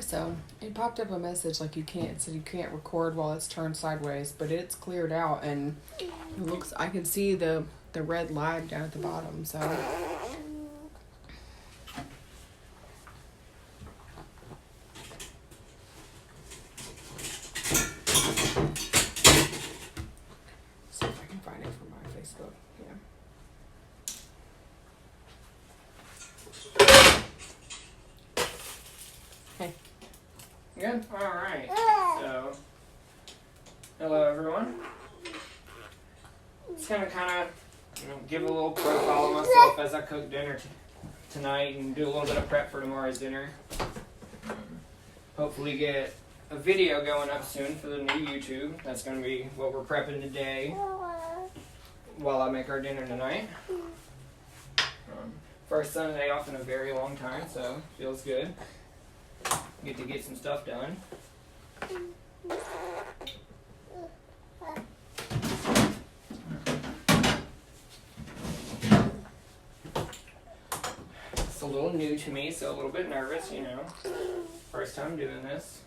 so. It popped up a message like it said you can't record while it's turned sideways, but it's cleared out and it looks. I can see the red line down at the bottom. So. See if I can find it from my Facebook. Yeah. Hey. Good? Alright. So, hello everyone. Just gonna give a little profile of myself as I cook dinner tonight and do a little bit of prep for tomorrow's dinner. Hopefully get a video going up soon for the new YouTube. That's gonna be what we're prepping today while I make our dinner tonight. First Sunday off in a very long time, so feels good. Get to get some stuff done. It's a little new to me, so a little bit nervous, you know. First time doing this.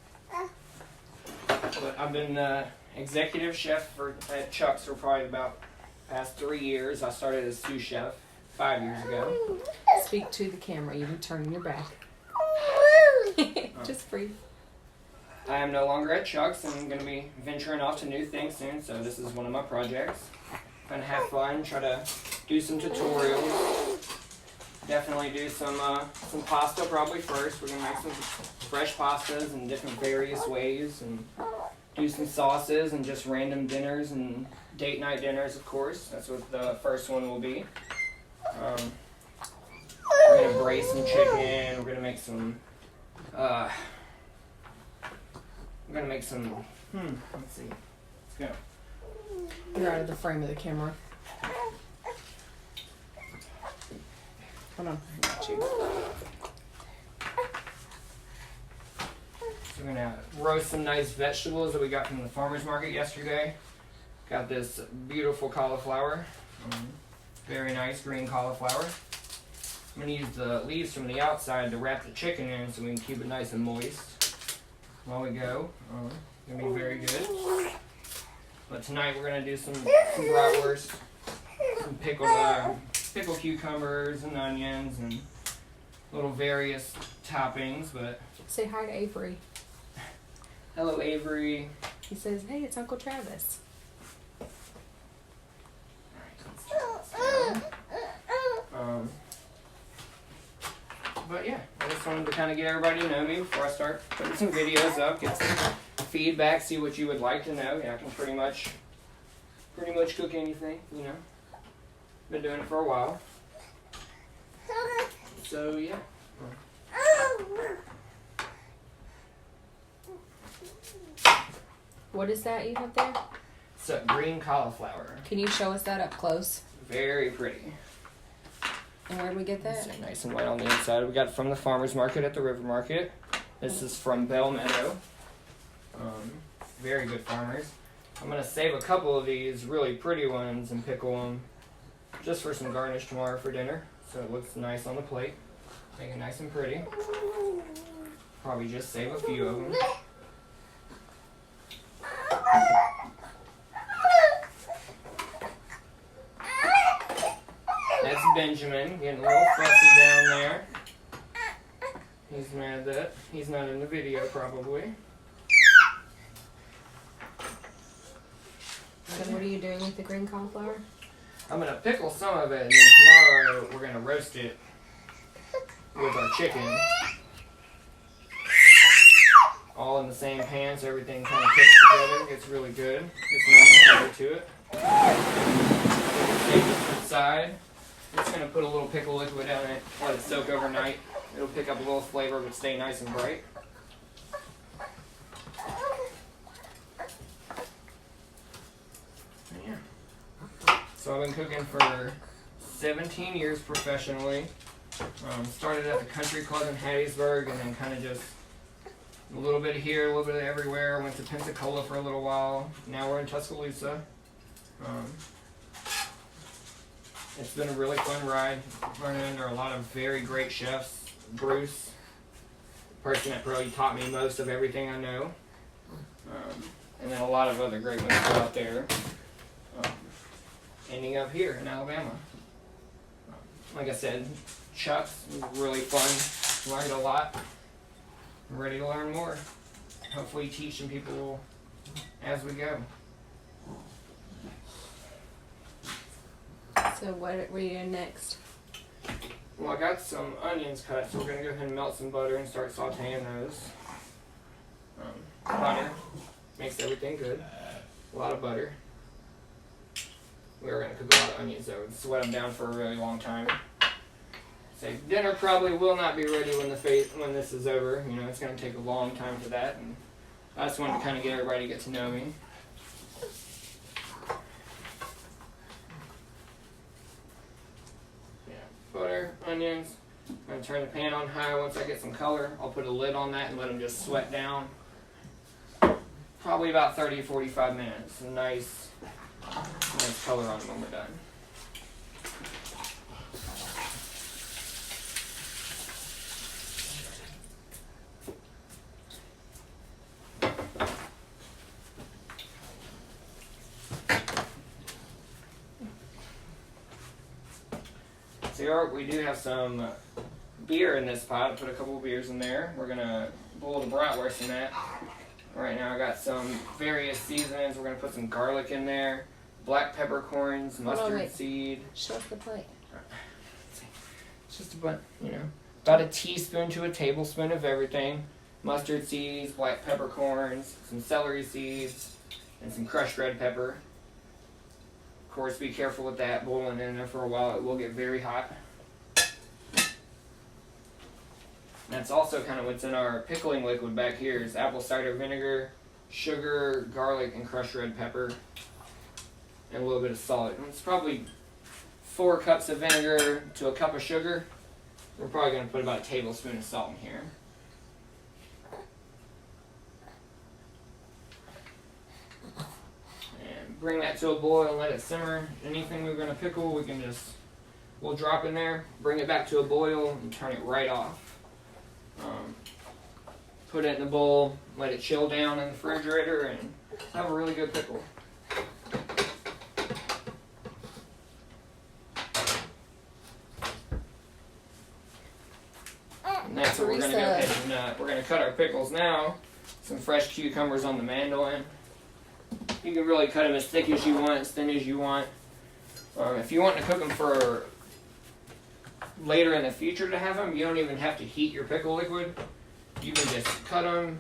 But I've been executive chef at Chuck's for probably about past 3 years. I started as sous chef 5 years ago. Speak to the camera. You're turning your back. Just breathe. I am no longer at Chuck's. I'm going to be venturing off to new things soon, so this is one of my projects. I'm going to have fun, try to do some tutorials. Definitely do some pasta probably first. We're going to make some fresh pastas in different various ways, and do some sauces and just random dinners and date night dinners, of course. That's what the first one will be. We're going to braise some chicken. We're going to make some let's see. Let's go. You're out of the frame of the camera. Hold on. I got you. So we're going to roast some nice vegetables that we got from the farmer's market yesterday. Got this beautiful cauliflower. Very nice green cauliflower. I'm going to use the leaves from the outside to wrap the chicken in so we can keep it nice and moist while we go. It's going to be very good. But tonight we're going to do some bratwurst, some pickled cucumbers and onions and little various toppings. But say hi to Avery. Hello, Avery. He says, hey, it's Uncle Travis. But yeah, I just wanted to kind of get everybody to know me before I start putting some videos up, get some feedback, see what you would like to know. Yeah, I can pretty much cook anything, you know. Been doing it for a while. So yeah. What is that you have there? It's a green cauliflower. Can you show us that up close? Very pretty. And where did we get that? So nice and white on the inside. We got it from the farmer's market at the river market. This is from Bell Meadow. Very good farmers. I'm going to save a couple of these really pretty ones and pickle them just for some garnish tomorrow for dinner. So it looks nice on the plate. Make it nice and pretty. Probably just save a few of them. That's Benjamin getting a little fussy down there. He's mad that he's not in the video probably. So what are you doing with the green cauliflower? I'm going to pickle some of it, and then tomorrow we're going to roast it with our chicken. All in the same pan so everything kind of cooks together. Gets really good. Gets some nice flavor to it. Take this to the side. I'm just going to put a little pickle liquid on it, let it soak overnight. It'll pick up a little flavor but stay nice and bright. Yeah. So I've been cooking for 17 years professionally. Started at the country club in Hattiesburg and then kind of just a little bit here, a little bit everywhere. Went to Pensacola for a little while. Now we're in Tuscaloosa. It's been a really fun ride. Learning under a lot of very great chefs. Bruce person that probably taught me most of everything I know. And then a lot of other great ones go out there, ending up here in Alabama. Like I said, Chuck's really fun. Learned a lot. I'm ready to learn more. Hopefully teaching people as we go. So what are you doing next? Well, I got some onions cut, so we're going to go ahead and melt some butter and start sauteing those. Butter makes everything good. A lot of butter. We're going to cook a lot of onions though. Sweat them down for a really long time. So dinner probably will not be ready when this is over. You know, it's going to take a long time for that. And I just wanted to kind of get everybody to get to know me. Yeah, butter, onions. I'm going to turn the pan on high. Once I get some color, I'll put a lid on that and let them just sweat down. Probably about 30 to 45 minutes. A nice color on them when we're done. So we do have some beer in this pot. I put a couple of beers in there. We're going to boil the bratwurst in that. Right now I got some various seasonings. We're going to put some garlic in there, black peppercorns, mustard seed. Show us the plate. It's just about a teaspoon to a tablespoon of everything. Mustard seeds, black peppercorns, some celery seeds, and some crushed red pepper. Of course, be careful with that boiling in there for a while. It will get very hot. That's also kind of what's in our pickling liquid back here is apple cider vinegar, sugar, garlic, and crushed red pepper, and a little bit of salt. And it's probably 4 cups of vinegar to a cup of sugar. We're probably going to put about a tablespoon of salt in here. And bring that to a boil and let it simmer. Anything we're going to pickle, we'll drop in there, bring it back to a boil, and turn it right off. Put it in the bowl, let it chill down in the refrigerator, and have a really good pickle. And that's what we're going to go ahead and we're going to cut our pickles now. Some fresh cucumbers on the mandolin. You can really cut them as thick as you want, as thin as you want. If you want to cook them for later in the future to have them, you don't even have to heat your pickle liquid. You can just cut them,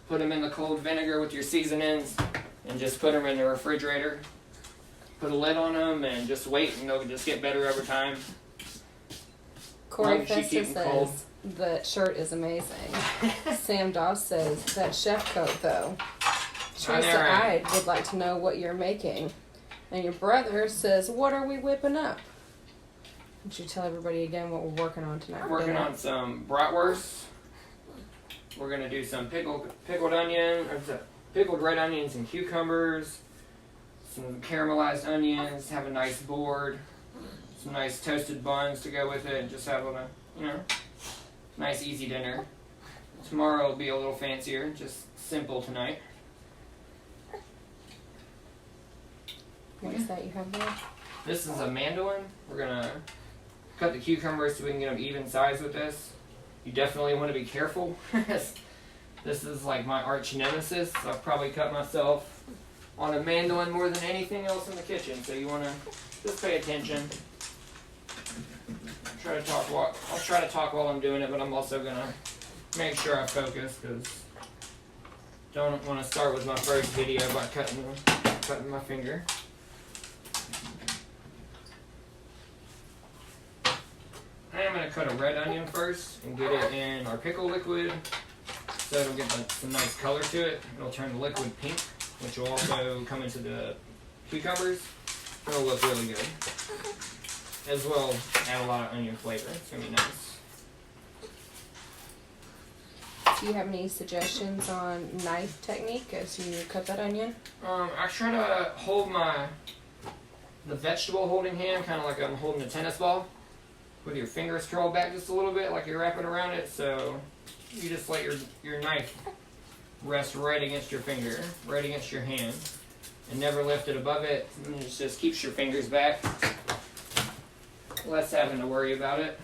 put them in the cold vinegar with your seasonings, and just put them in the refrigerator. Put a lid on them and just wait, and they'll just get better over time. Corey Festa says the shirt is amazing. Sam Doss says that chef coat though. Teresa Ide would like to know what you're making. And your brother says, what are we whipping up? Would you tell everybody again what we're working on tonight? We're working on some bratwurst. We're going to do some pickled red onions and cucumbers, some caramelized onions, have a nice board, some nice toasted buns to go with it, and just have a, nice easy dinner. Tomorrow will be a little fancier, just simple tonight. What is that you have there? This is a mandolin. We're going to cut the cucumbers so we can get them even size with this. You definitely want to be careful. This is like my arch nemesis. I've probably cut myself on a mandolin more than anything else in the kitchen, so you want to just pay attention. I'll try to talk while I'm doing it, but I'm also going to make sure I focus, because don't want to start with my first video by cutting my finger. I'm going to cut a red onion first and get it in our pickle liquid so it'll get some nice color to it. It'll turn the liquid pink, which will also come into the cucumbers. It'll look really good. As well, add a lot of onion flavor. It's going to be nice. Do you have any suggestions on knife technique as you cut that onion? I try to hold the vegetable holding hand kind of like I'm holding a tennis ball, with your fingers curled back just a little bit, like you're wrapping around it, so you just let your knife rest right against your finger, right against your hand, and never lift it above it. And it just keeps your fingers back, less having to worry about it.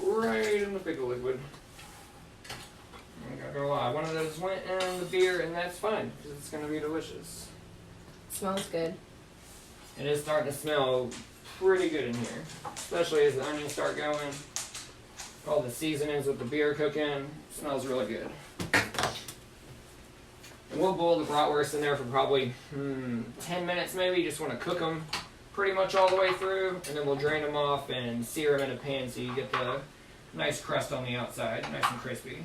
Right in the pickle liquid. I'm not gonna lie, one of those went in the beer, and that's fine because it's gonna be delicious. Smells good. It is starting to smell pretty good in here, especially as the onions start going. All the seasonings with the beer cooking, smells really good. And we'll boil the bratwurst in there for probably 10 minutes maybe. You just want to cook them pretty much all the way through, and then we'll drain them off and sear them in a pan so you get the nice crust on the outside, nice and crispy.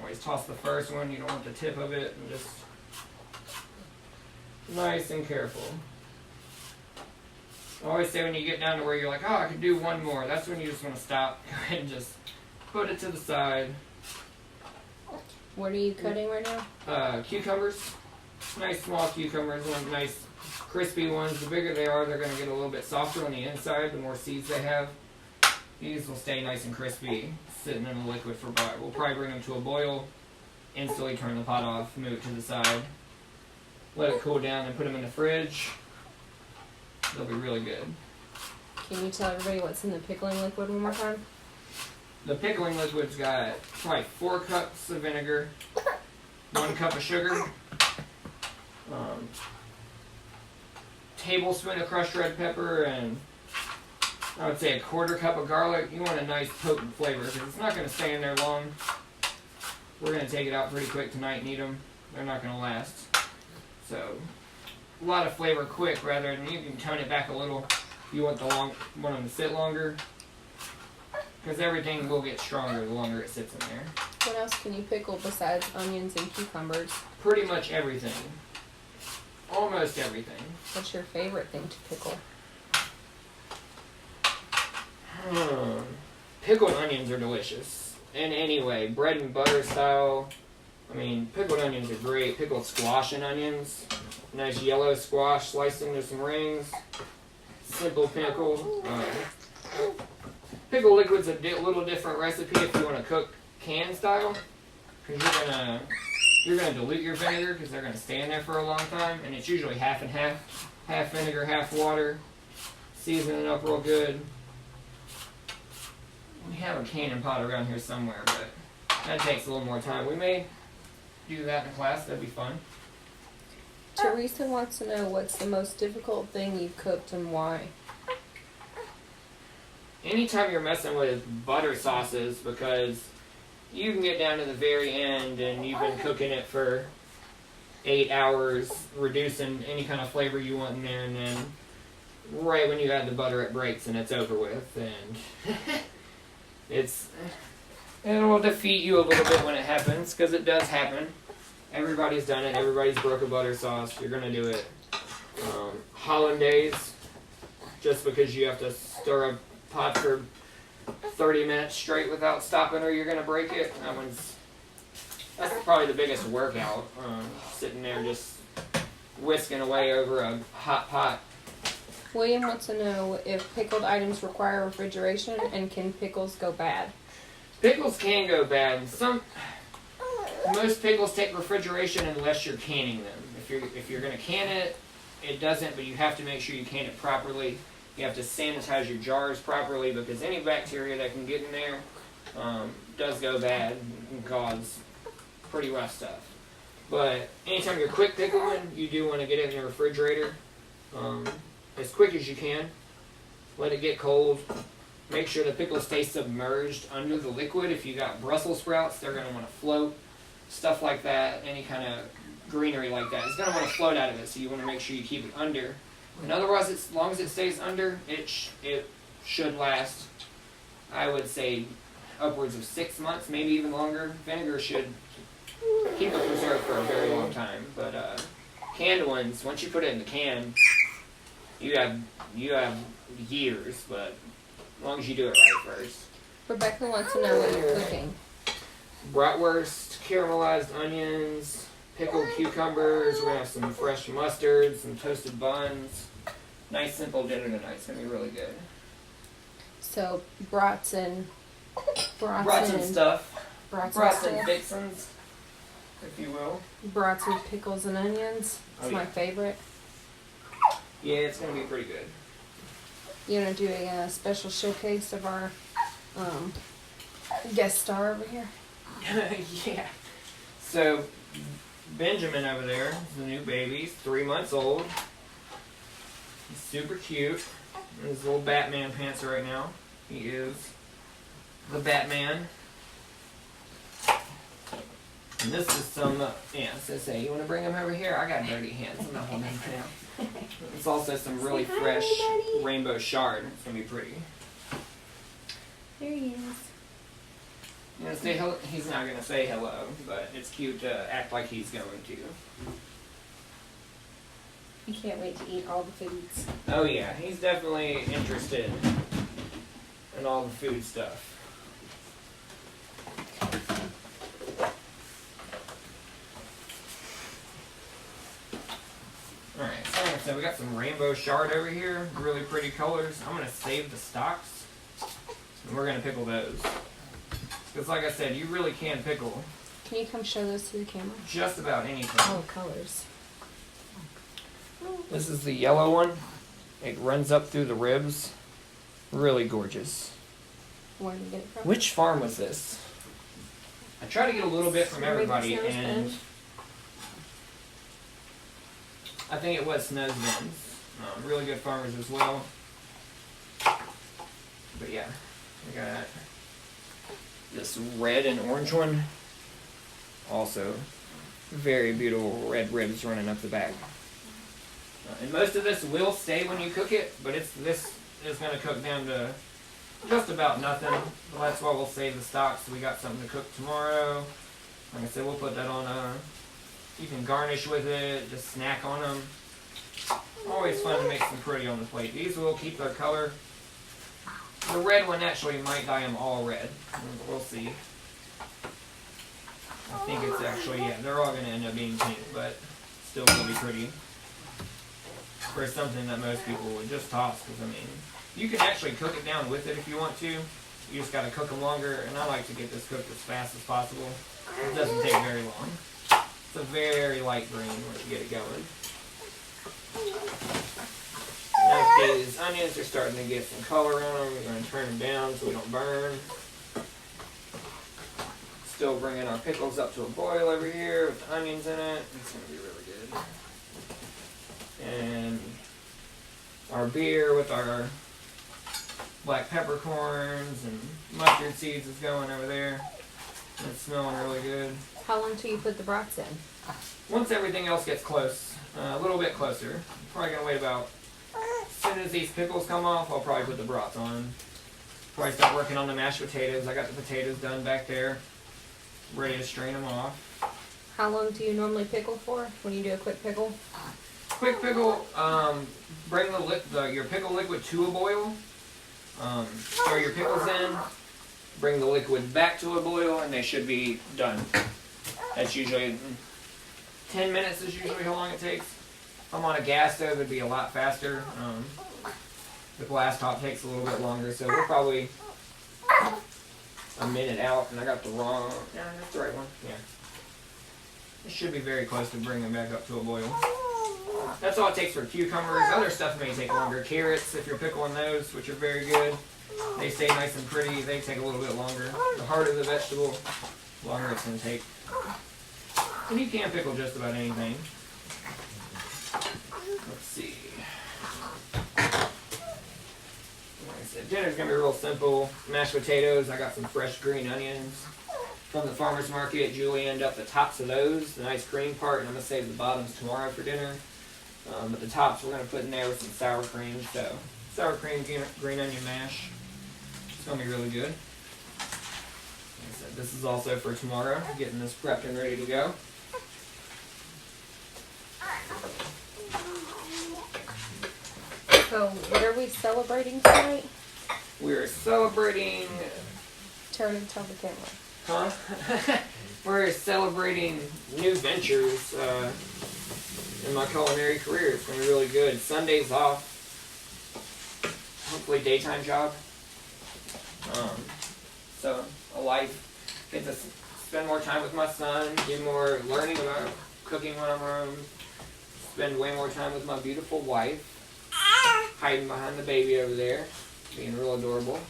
Always toss the first one, you don't want the tip of it, and just nice and careful. I always say when you get down to where you're like, oh, I could do one more, that's when you just want to stop. Go ahead and just put it to the side. What are you cutting right now? Cucumbers. Nice small cucumbers, nice crispy ones. The bigger they are, they're going to get a little bit softer on the inside, the more seeds they have. These will stay nice and crispy, sitting in the liquid for about, we'll probably bring them to a boil, instantly turn the pot off, move it to the side, let it cool down, and put them in the fridge. They'll be really good. Can you tell everybody what's in the pickling liquid one more time? The pickling liquid's got probably 4 cups of vinegar, 1 cup of sugar, tablespoon of crushed red pepper, and I would say a 1/4 cup of garlic. You want a nice potent flavor because it's not going to stay in there long. We're going to take it out pretty quick tonight and eat them. They're not going to last. So a lot of flavor quick, rather than you can tone it back a little if you want want them to sit longer, because everything will get stronger the longer it sits in there. What else can you pickle besides onions and cucumbers? Pretty much everything. Almost everything. What's your favorite thing to pickle? Pickled onions are delicious. In any way, bread and butter style. I mean, pickled onions are great. Pickled squash and onions. Nice yellow squash sliced into some rings. Simple pickle. Pickle liquid's a little different recipe if you want to cook can style, because you're gonna dilute your vinegar because they're gonna stay in there for a long time, and it's usually half and half vinegar, half water. Season it up real good. We have a canning pot around here somewhere, but that takes a little more time. We may do that in class. That'd be fun. Teresa wants to know what's the most difficult thing you've cooked and why. Anytime you're messing with butter sauces, because you can get down to the very end and you've been cooking it for 8 hours, reducing any kind of flavor you want in there, and then right when you add the butter it breaks and it's over with, and it will defeat you a little bit when it happens, because it does happen. Everybody's done it. Everybody's broke a butter sauce. You're going to do it. Hollandaise, just because you have to stir a pot for 30 minutes straight without stopping or you're going to break it. That's probably the biggest workout, sitting there just whisking away over a hot pot. William wants to know if pickled items require refrigeration, and can pickles go bad? Pickles can go bad. Most pickles take refrigeration unless you're canning them. If you're going to can it, it doesn't, but you have to make sure you can it properly. You have to sanitize your jars properly, because any bacteria that can get in there does go bad and can cause pretty rough stuff. But anytime you're quick pickling, you do want to get it in the refrigerator as quick as you can. Let it get cold. Make sure the pickles stay submerged under the liquid. If you got Brussels sprouts, they're going to want to float. Stuff like that, any kind of greenery like that, it's going to want to float out of it, so you want to make sure you keep it under. And otherwise, as long as it stays under, it should last, I would say, upwards of 6 months, maybe even longer. Vinegar should keep it preserved for a very long time. But Canned ones, once you put it in the can, you have years, but as long as you do it right first. Rebecca wants to know what you're cooking. Bratwurst, caramelized onions, pickled cucumbers. We're gonna have some fresh mustard, some toasted buns. Nice simple dinner tonight. It's gonna be really good. So brats and stuff. Brats and fixins, if you will. Brats with pickles and onions. It's my favorite. Yeah, it's gonna be pretty good. You want to do a special showcase of our guest star over here? Yeah. So Benjamin over there is the new baby. He's 3 months old. He's super cute. In his little Batman pants right now. He is the Batman. And this is some, so say, you want to bring him over here? I got dirty hands. I'm not holding him down. It's also some really fresh rainbow shard. It's going to be pretty. There he is. You know, say hello. He's not going to say hello, but it's cute to act like he's going to. You can't wait to eat all the foods. Oh yeah, he's definitely interested in all the food stuff. Alright, so we got some rainbow shard over here, really pretty colors. I'm going to save the stalks, and we're going to pickle those. Because like I said, you really can pickle. Can you come show those to the camera? Just about anything. Oh, colors. This is the yellow one. It runs up through the ribs. Really gorgeous. Where did you get it from? Which farm was this? I try to get a little bit from everybody, and I think it was Snow's Bends. Really good farmers as well. But yeah, we got this red and orange one. Also, very beautiful red ribs running up the back. And most of this will stay when you cook it, but this is going to cook down to just about nothing. So that's why we'll save the stock, so we got something to cook tomorrow. Like I said, we'll put that on you can garnish with it, just snack on them. Always fun to make some pretty on the plate. These will keep their color. The red one actually might dye them all red. We'll see. I think it's actually, yeah, they're all going to end up being pink, but still will be pretty. For something that most people would just toss, because I mean, you can actually cook it down with it if you want to. You just got to cook them longer, and I like to get this cooked as fast as possible. It doesn't take very long. It's a very light green once you get it going. Now these onions are starting to get some color on them. We're going to turn them down so we don't burn. Still bringing our pickles up to a boil over here with the onions in it. It's going to be really good. And our beer with our black peppercorns and mustard seeds is going over there. It's smelling really good. How long till you put the brats in? Once everything else gets close, a little bit closer. Probably going to wait about, as soon as these pickles come off, I'll probably put the brats on. Probably start working on the mashed potatoes. I got the potatoes done back there, ready to strain them off. How long do you normally pickle for when you do a quick pickle? Quick pickle, bring your pickle liquid to a boil. Throw your pickles in, bring the liquid back to a boil, and they should be done. That's usually 10 minutes is usually how long it takes. If I'm on a gas stove, it'd be a lot faster. The glass top takes a little bit longer, so we're probably a minute out, and I got the wrong, yeah, that's the right one, yeah. It should be very close to bringing them back up to a boil. That's all it takes for cucumbers. Other stuff may take longer. Carrots, if you're pickling those, which are very good, they stay nice and pretty. They take a little bit longer. The harder the vegetable, the longer it's going to take. And you can pickle just about anything. Let's see. Like I said, dinner's going to be real simple. Mashed potatoes. I got some fresh green onions from the farmer's market. Julie ended up the tops of those, the nice green part, and I'm going to save the bottoms tomorrow for dinner. But the tops we're going to put in there with some sour cream. So, sour cream, green onion mash. It's going to be really good. Like I said, this is also for tomorrow, getting this prepped and ready to go. So, what are we celebrating tonight? We're celebrating. Turn and tell the camera. Huh? We're celebrating new ventures in my culinary career. It's going to be really good. Sundays off. Hopefully daytime job. So a life. Get to spend more time with my son. Do more learning about cooking when I'm home. Spend way more time with my beautiful wife. Hiding behind the baby over there. Being real adorable.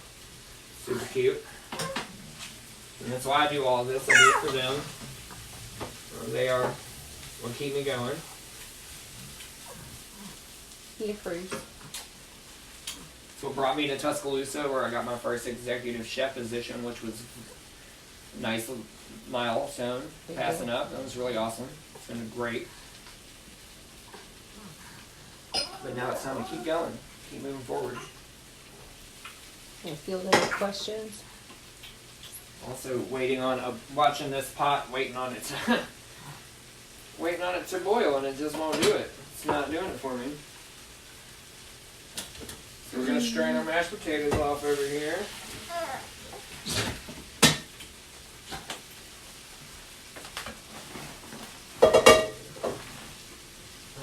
Super cute. And that's why I do all this. I do it for them. They are what keep me going. He approves. It's what brought me to Tuscaloosa, where I got my first executive chef position, which was a nice milestone. Passing up. That was really awesome. It's been great. But now it's time to keep going. Keep moving forward. You field any questions? Also waiting on watching this pot, waiting on it to waiting on it to boil, and it just won't do it. It's not doing it for me. So we're gonna strain our mashed potatoes off over here.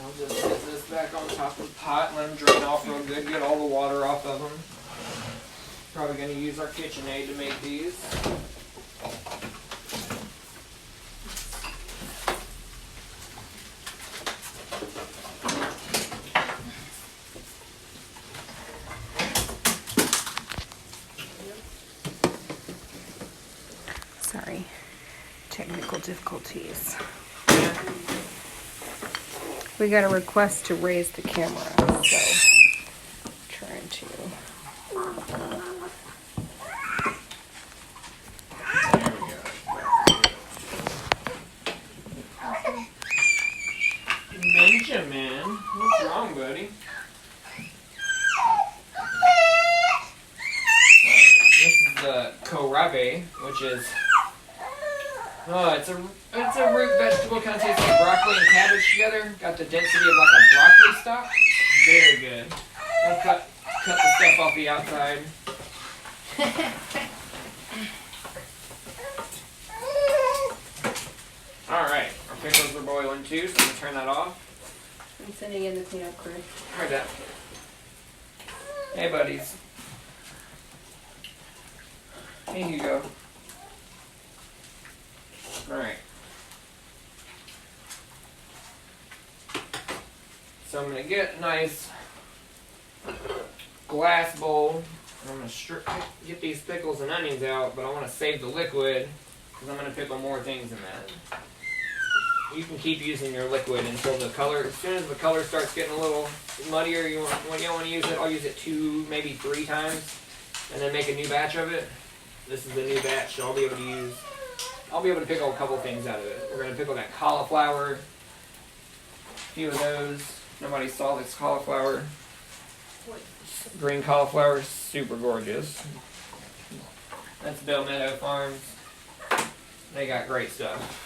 I'll just set this back on top of the pot and let them drain off real good. Get all the water off of them. Probably gonna use our KitchenAid to make these. Sorry. Technical difficulties. We got a request to raise the camera, so trying to. Benjamin, what's wrong, buddy? This is the kohlrabi, which is it's a root vegetable, kind of tastes like broccoli and cabbage together. Got the density of like a broccoli stalk. Very good. I'll cut the stuff off the outside. All right, our pickles are boiling too, so I'm gonna turn that off. I'm sending in the cleanup crew. Heard that. Hey, buddies. Here you go. Alright. So I'm going to get a nice glass bowl. I'm going to get these pickles and onions out, but I want to save the liquid because I'm going to pickle more things in that. You can keep using your liquid until the color, as soon as the color starts getting a little muddier, when you don't want to use it, I'll use it 2, maybe 3 times, and then make a new batch of it. This is the new batch, so I'll be able to pickle a couple things out of it. We're going to pickle that cauliflower, a few of those. Nobody saw this cauliflower. Green cauliflower, super gorgeous. That's Bell Meadow Farms. They got great stuff.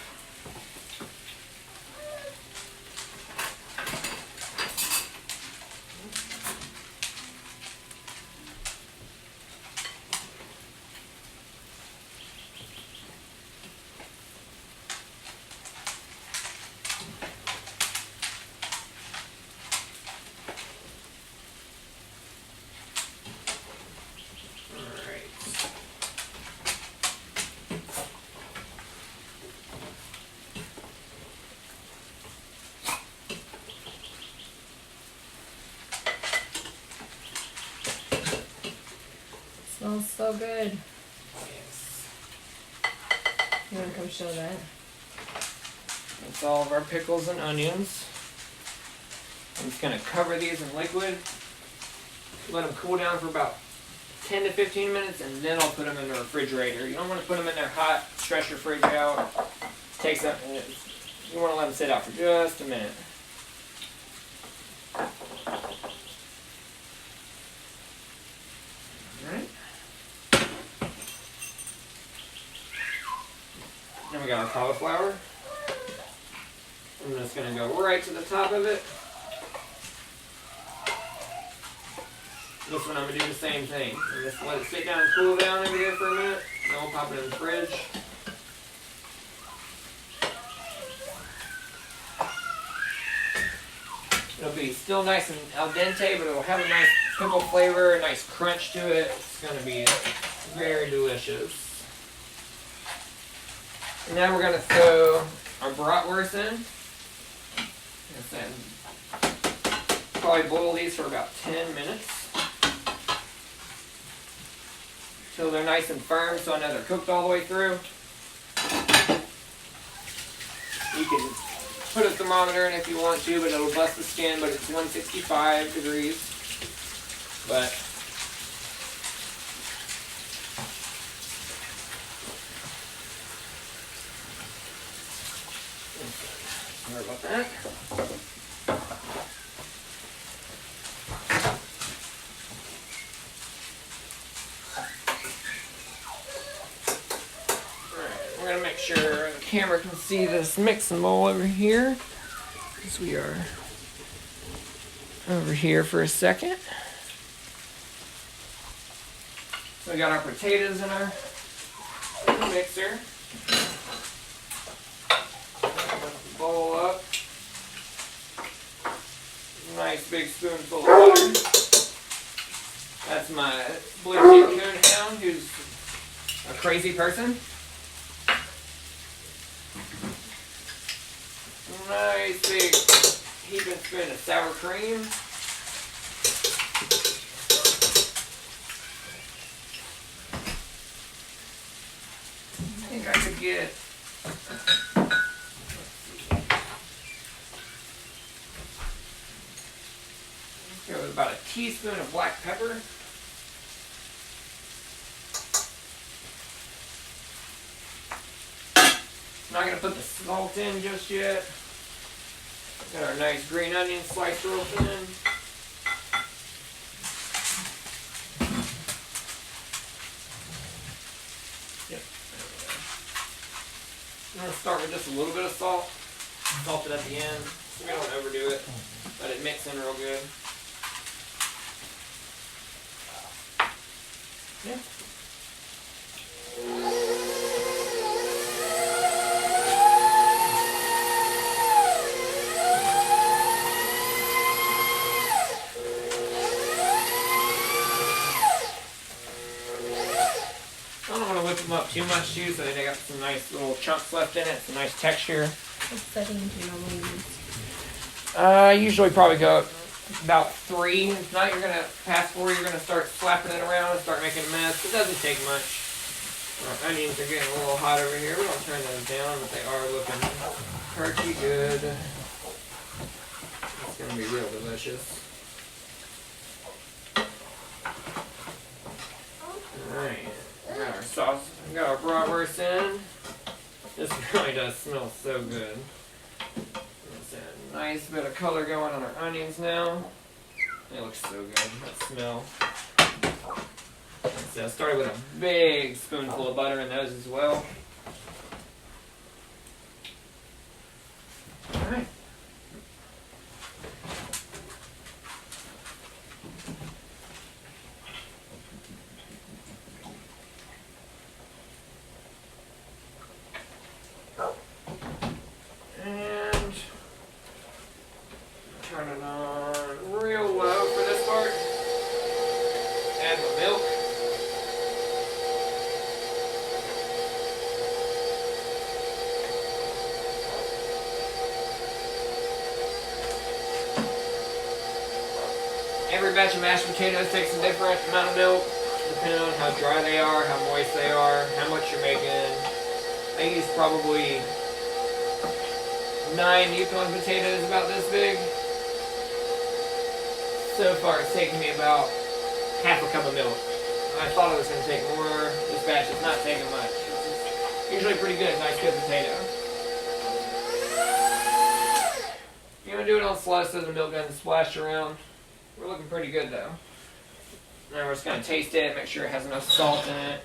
Smells so good. Yes. You want to come show that? That's all of our pickles and onions. I'm just going to cover these in liquid, let them cool down for about 10 to 15 minutes, and then I'll put them in the refrigerator. You don't want to put them in there hot, stress your fridge out. Takes up, you want to let them sit out for just a minute. Alright. Then we got our cauliflower. I'm just going to go right to the top of it. This one I'm going to do the same thing. And just let it sit down and cool down over there for a minute. Then we'll pop it in the fridge. It'll be still nice and al dente, but it'll have a nice pickle flavor, a nice crunch to it. It's going to be very delicious. And now we're going to throw our bratwurst in. Probably boil these for about 10 minutes. Until they're nice and firm, so I know they're cooked all the way through. You can put a thermometer in if you want to, but it'll bust the skin, but it's 165 degrees. But sorry about that. We're going to make sure the camera can see this mixing bowl over here, because we are over here for a second. So we got our potatoes in our mixer. Bowl up. Nice big spoonful of butter. That's my blue cheek coonhound, who's a crazy person. Nice big heaping spoon of sour cream. I think I could get go with about a teaspoon of black pepper. Not going to put the salt in just yet. Got our nice green onion sliced real thin. Yep, there we go. I'm going to start with just a little bit of salt. Salt it at the end. We don't overdo it. Let it mix in real good. Yeah. Them up too much too, so they got some nice little chunks left in it, some nice texture. What setting do you normally use? I usually probably go about 3. If not, you're gonna past 4. You're gonna start slapping it around and start making a mess. It doesn't take much. Our onions are getting a little hot over here. We're gonna turn those down, but they are looking pretty good. It's gonna be real delicious. Alright. We got our sauce, we got our bratwurst in. This really does smell so good. There's a nice bit of color going on our onions now. It looks so good, that smell. So I started with a big spoonful of butter in those as well. Alright. And turn it on real low for this part. Add the milk. Every batch of mashed potatoes takes a different amount of milk, depending on how dry they are, how moist they are, how much you're making. I use probably 9 Yukon potatoes about this big. So far it's taken me about half a cup of milk. I thought it was going to take more. This batch is not taking much. It's usually pretty good, nice good potato. You're going to do it on slow so the milk doesn't splash around. We're looking pretty good though. Now we're just going to taste it, make sure it has enough salt in it.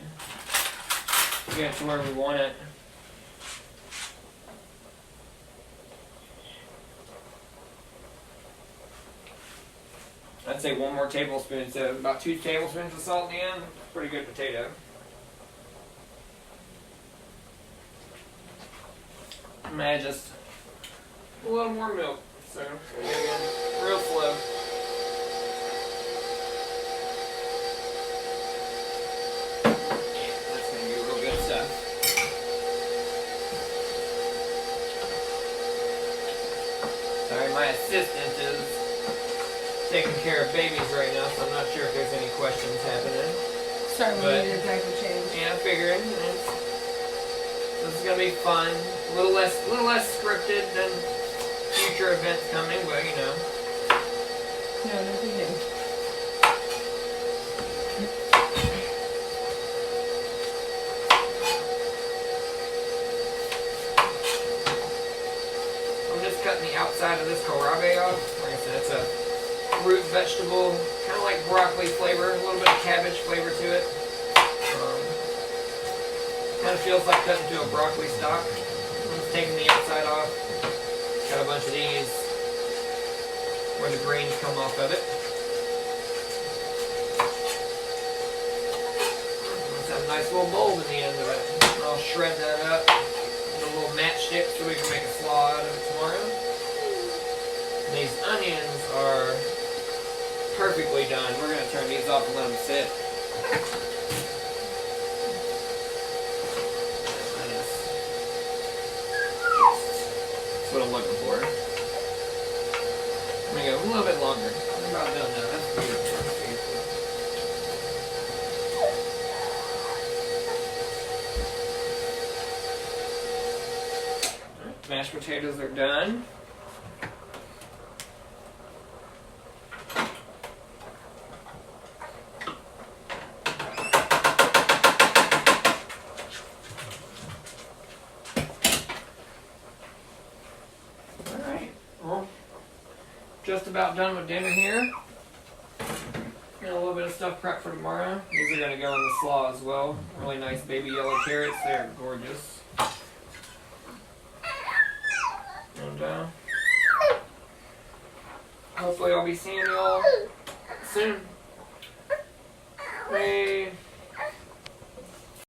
Get it to where we want it. I I'd say 1 more tablespoon, so about 2 tablespoons of salt in the end. Pretty good potato. I'm gonna add just a little more milk, so again, real slow. Yeah, that's gonna be real good stuff. Sorry, my assistant is taking care of babies right now, so I'm not sure if there's any questions happening. Sorry, we needed a diaper change. Yeah, I figured. This is gonna be fun. A little less scripted than future events coming, but you know. No, nothing new. I'm just cutting the outside of this kohlrabi off. Like I said, it's a root vegetable, kind of like broccoli flavor, a little bit of cabbage flavor to it. Kind of feels like cutting through a broccoli stalk. I'm just taking the outside off. Got a bunch of these where the grains come off of it. Let's have a nice little bulb in the end of it. I'll shred that up with a little matchstick so we can make a slaw out of it tomorrow. And these onions are perfectly done. We're going to turn these off and let them sit. That's what I'm looking for. I'm going to go a little bit longer. I'm about done now. That's beautiful. Mashed potatoes are done. Alright, well, just about done with dinner here. Got a little bit of stuff prepped for tomorrow. These are going to go in the slaw as well. Really nice baby yellow carrots. They're gorgeous. And hopefully I'll be seeing y'all soon. Hey.